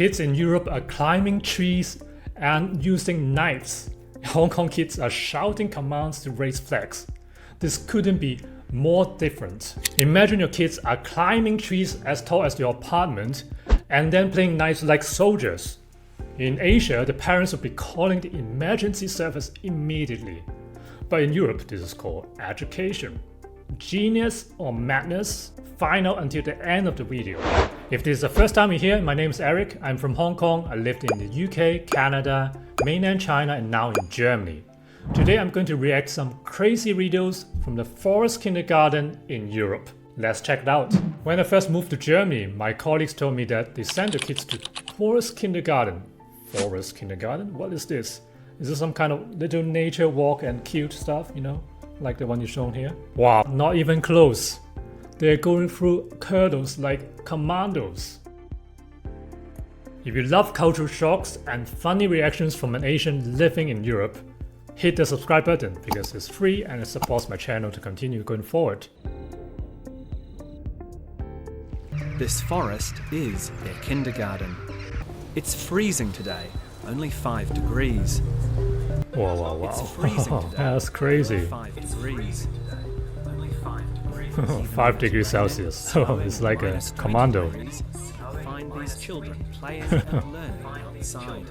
Kids in Europe are climbing trees and using knives. Hong Kong kids are shouting commands to raise flags. This couldn't be more different. Imagine your kids are climbing trees as tall as your apartment and then playing knives like soldiers. In Asia, the parents would be calling the emergency service immediately. But in Europe, this is called education. Genius or madness? Find out until the end of the video. If this is the first time you're here, my name is Eric. I'm from Hong Kong. I lived in the UK, Canada, mainland China, and now in Germany. Today I'm going to react some crazy videos from the forest kindergarten in Europe. Let's check it out. When I first moved to Germany, my colleagues told me that they sent their kids to forest kindergarten. Forest kindergarten? What is this? Is this some kind of little nature walk and cute stuff, you know? Like the one you've shown here? Wow, not even close. They're going through hurdles like commandos. If you love cultural shocks and funny reactions from an Asian living in Europe, hit the subscribe button because it's free and it supports my channel to continue going forward. This forest is their kindergarten. It's freezing today, only 5 degrees. Wow, wow, wow. It's freezing today. That's crazy. 5 degrees. 5 degrees Celsius. So it's like a commando. Find these children playing and learning outside.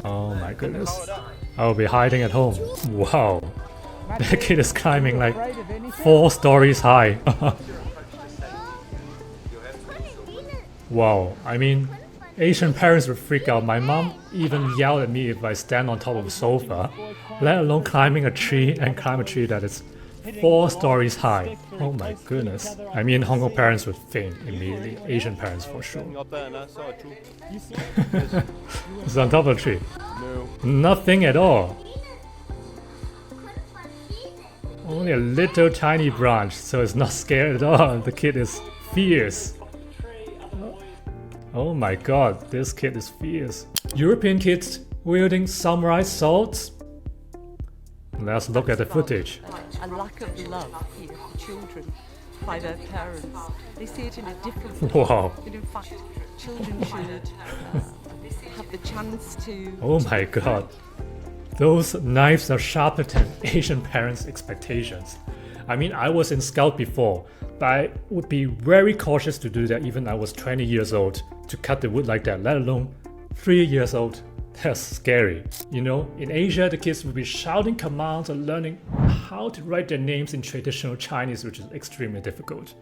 Oh my goodness. I'll be hiding at home. Wow. That kid is climbing like 4 stories high. Wow. I mean, Asian parents would freak out. My mom even yelled at me if I stand on top of a sofa, let alone climbing a tree and climb a tree that is 4 stories high. Oh my goodness. I mean, Hong Kong parents would faint immediately. Asian parents for sure. It's on top of a tree. Nothing at all. Only a little tiny branch, so it's not scared at all. The kid is fierce. Oh my god, this kid is fierce. European kids wielding samurai swords? Let's look at the footage. A lack of love here for children by their parents. They see it in a different way. Wow. And in fact, children should have the chance to... Oh my god. Those knives are sharper than Asian parents' expectations. I mean, I was in Scout before, but I would be very cautious to do that even I was 20 years old to cut the wood like that, let alone 3 years old. That's scary. You know, in Asia, the kids would be shouting commands or learning how to write their names in traditional Chinese, which is extremely difficult.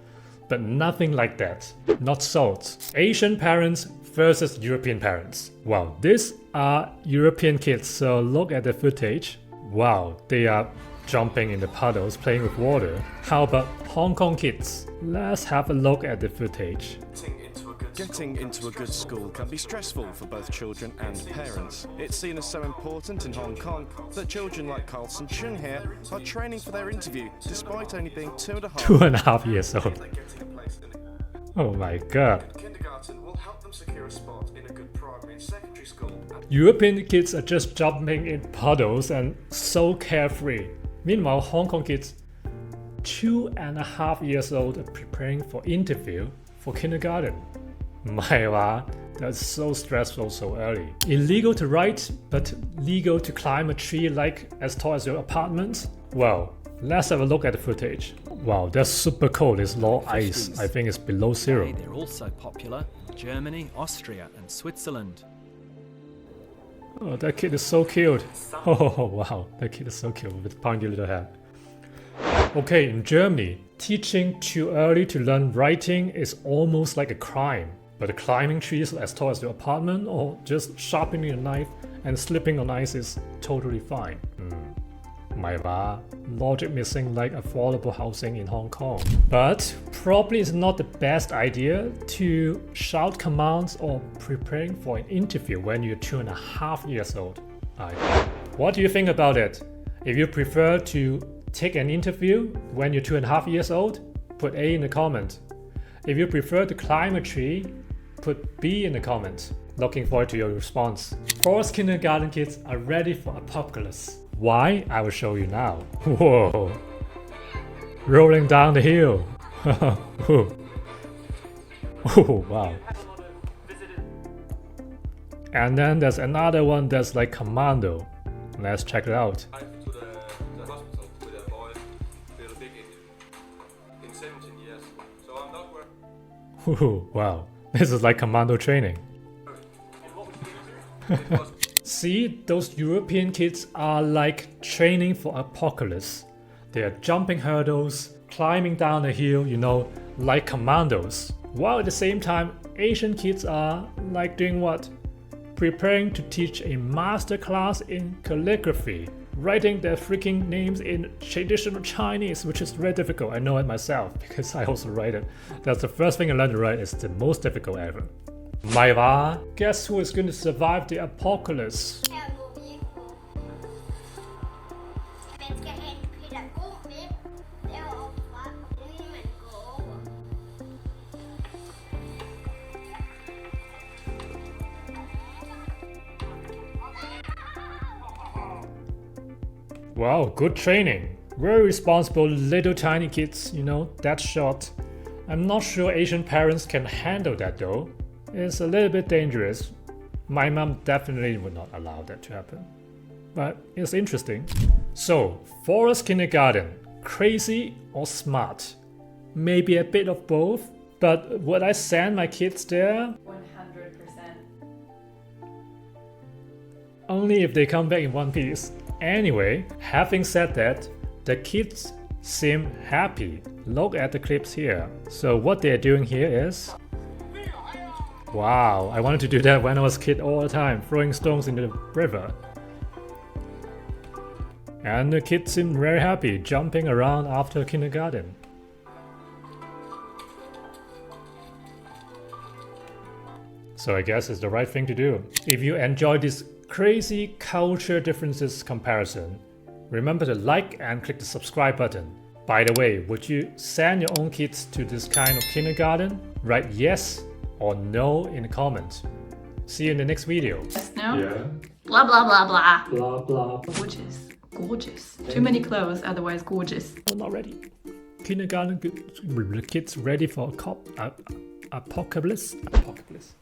But nothing like that. Not swords. Asian parents versus European parents. Wow, these are European kids, so look at the footage. Wow, they are jumping in the puddles, playing with water. How about Hong Kong kids? Let's have a look at the footage. Getting into a good school can be stressful for both children and parents. It's seen as so important in Hong Kong that children like Carlson Chung here are training for their interview despite only being 2.5 years old. Oh my god. Kindergarten will help them secure a spot in a good primary and secondary school. European kids are just jumping in puddles and so carefree. Meanwhile, Hong Kong kids, 2.5 years old, are preparing for interview for kindergarten. That's so stressful so early. Illegal to write, but legal to climb a tree like as tall as your apartment? Well, let's have a look at the footage. Wow, that's super cold. It's low ice. I think it's below 0. They're also popular in Germany, Austria, and Switzerland. Oh, that kid is so cute. Oh wow, that kid is so cute with pointy little head. Okay, in Germany, teaching too early to learn writing is almost like a crime. But climbing trees as tall as your apartment or just sharpening a knife and slipping on ice is totally fine. Logic missing like affordable housing in Hong Kong. But probably it's not the best idea to shout commands or preparing for an interview when you're 2.5 years old. What do you think about it? If you prefer to take an interview when you're 2.5 years old, put A in the comment. If you prefer to climb a tree, put B in the comment. Looking forward to your response. Forest kindergarten kids are ready for apocalypse. Why? I will show you now. Whoa! Rolling down the hill. Oh wow. And then there's another one that's like commando. Let's check it out. To the hospital with a boy with a big injury in 17 years. So I'm not worried. Ooh, wow, this is like commando training. See, those European kids are like training for apocalypse. They are jumping hurdles, climbing down a hill, you know, like commandos. While at the same time, Asian kids are like doing what? Preparing to teach a master class in calligraphy, writing their freaking names in traditional Chinese, which is very difficult. I know it myself because I also write it. That's the first thing I learned to write. It's the most difficult ever. Maiva, guess who is going to survive the apocalypse? Wow, good training. Very responsible little tiny kids, you know, that short. I'm not sure Asian parents can handle that though. It's a little bit dangerous. My mom definitely would not allow that to happen. But it's interesting. So, forest kindergarten, crazy or smart? Maybe a bit of both, but would I send my kids there? 100%. Only if they come back in one piece. Anyway, having said that, the kids seem happy. Look at the clips here. So what they're doing here is... Wow, I wanted to do that when I was a kid all the time, throwing stones into the river. And the kids seem very happy, jumping around after kindergarten. So I guess it's the right thing to do. If you enjoyed this crazy culture differences comparison, remember to like and click the subscribe button. By the way, would you send your own kids to this kind of kindergarten? Write yes or no in the comments. See you in the next video. Yes, no? Yeah. Blah, blah, blah, blah. Blah blah. Gorgeous. Gorgeous. Too many clothes, otherwise gorgeous. Oh, not ready. Kindergarten kids ready for apocalypse. Apocalypse.